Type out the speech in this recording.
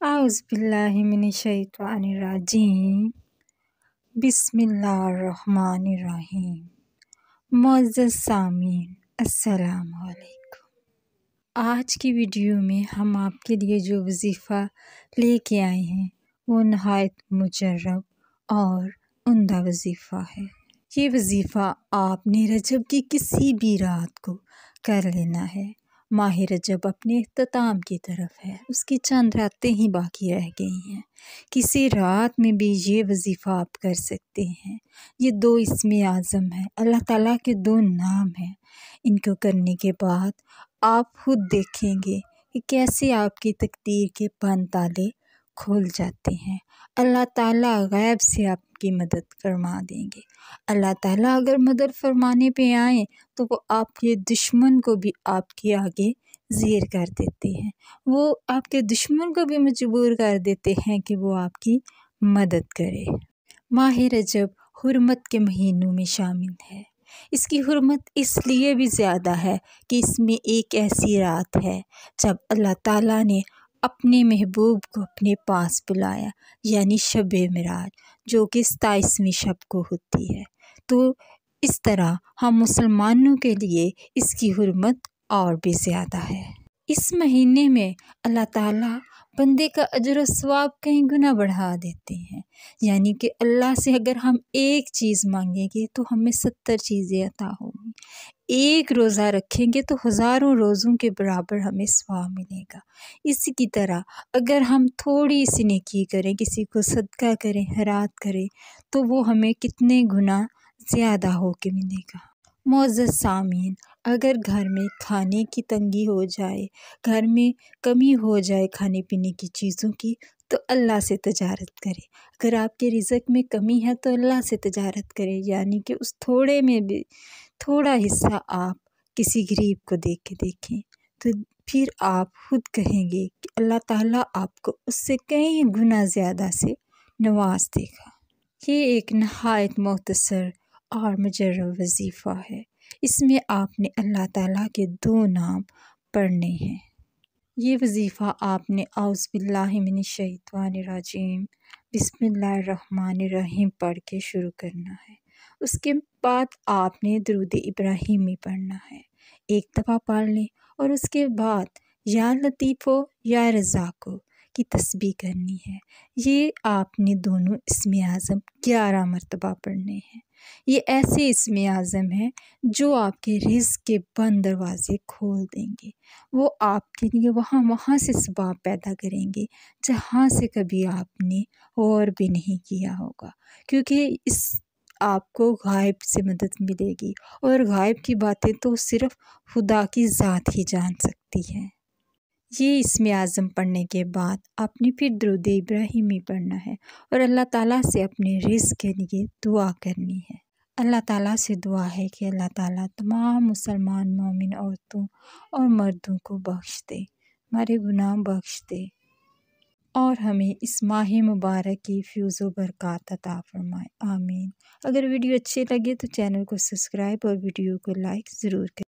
औज़ुबिल्लाहिमिनश्शैतानिर्रजीम बिस्मिल्लाहिर्रहमानिर्रहीम। मुअज़्ज़ज़ सामीन अस्सलामु अलैकुम। आज की वीडियो में हम आपके लिए जो वज़ीफ़ा लेके आए हैं वो नहायत मुजर्रब और उम्दा वज़ीफ़ा है। ये वज़ीफ़ा आपने रजब की किसी भी रात को कर लेना है। माह रजब अपने इख्तिताम की तरफ है, उसकी चंद रातें ही बाकी रह गई हैं। किसी रात में भी ये वज़ीफ़ा आप कर सकते हैं। ये 2 इस्मे आज़म है, अल्लाह ताला के 2 नाम हैं। इनको करने के बाद आप खुद देखेंगे कि कैसे आपकी तकदीर के बंद ताले खुल जाते हैं। अल्लाह ताला गैब से आपकी मदद फरमा देंगे। अल्लाह ताला अगर मदद फरमाने पे आए तो वो आपके दुश्मन को भी आपके आगे ज़ेर कर देते हैं। वो आपके दुश्मन को भी मजबूर कर देते हैं कि वो आपकी मदद करे। माह रजब हुर्मत के महीनों में शामिल है। इसकी हुर्मत इसलिए भी ज़्यादा है कि इसमें एक ऐसी रात है जब अल्लाह ताला ने अपने महबूब को अपने पास बुलाया, यानी शब-ए मिराज, जो कि 27वीं शब को होती है। तो इस तरह हम मुसलमानों के लिए इसकी हुर्मत और भी ज़्यादा है। इस महीने में अल्लाह ताला बंदे का अजर व सवाब कई गुना बढ़ा देते हैं। यानी कि अल्लाह से अगर हम एक चीज़ मांगेंगे तो हमें 70 चीज़ें अता होंगी। एक रोज़ा रखेंगे तो हज़ारों रोज़ों के बराबर हमें सवाब मिलेगा। इसी की तरह अगर हम थोड़ी सी नेकी करें, किसी को सदका करें, खैरात करें, तो वो हमें कितने गुना ज़्यादा होके मिलेगा। मुअज़्ज़ज़ सामीन, अगर घर में खाने की तंगी हो जाए, घर में कमी हो जाए खाने पीने की चीज़ों की, तो अल्लाह से तजारत करें। अगर आपके रिज़्क़ में कमी है तो अल्लाह से तजारत करें, यानी कि उस थोड़े में भी थोड़ा हिस्सा आप किसी गरीब को दे के देखें, तो फिर आप खुद कहेंगे कि अल्लाह ताला आपको उससे कई गुना ज़्यादा से नवाज देगा। ये एक नहायत मुख्तसर और मुजर्रब वज़ीफ़ा है। इसमें आपने अल्लाह ताला के 2 नाम पढ़ने हैं। ये वज़ीफ़ा आपने औज़ुबिल्लाहिमिनश्शैतानिर्रजीम बिस्मिल्लाहिर्रहमानिर्रहीम पढ़ के शुरू करना है। उसके बाद आपने दुरूद इब्राहिमी पढ़ना है। एक दफ़ा पढ़ लें और उसके बाद या लतीफ़ो या रज़ाक़ो की तस्बीह करनी है। ये आपने दोनों इस्मे आज़म 11 मरतबा पढ़ने हैं। ये ऐसे इस्मे आज़म हैं जो आपके रिज़्क़ के बंद दरवाज़े खोल देंगे। वो आपके लिए वहाँ से सबाब पैदा करेंगे जहाँ से कभी आपने और भी नहीं किया होगा, क्योंकि इस आपको गायब से मदद मिलेगी और गायब की बातें तो सिर्फ़ खुदा की ज़ात ही जान सकती है। ये इस्मे आज़म पढ़ने के बाद आपने फिर दुरूद इब्राहिमी पढ़ना है और अल्लाह ताला से अपने रिज़्क़ के लिए दुआ करनी है। अल्लाह ताला से दुआ है कि अल्लाह ताला तमाम मुसलमान मोमिन औरतों और मर्दों को बख्श दे, हमारे गुनाह बख्श दे और हमें इस माह मुबारक की फ़ैज़ व बरक़ात अता फ़रमाए। आमीन। अगर वीडियो अच्छी लगे तो चैनल को सब्सक्राइब और वीडियो को लाइक ज़रूर करें।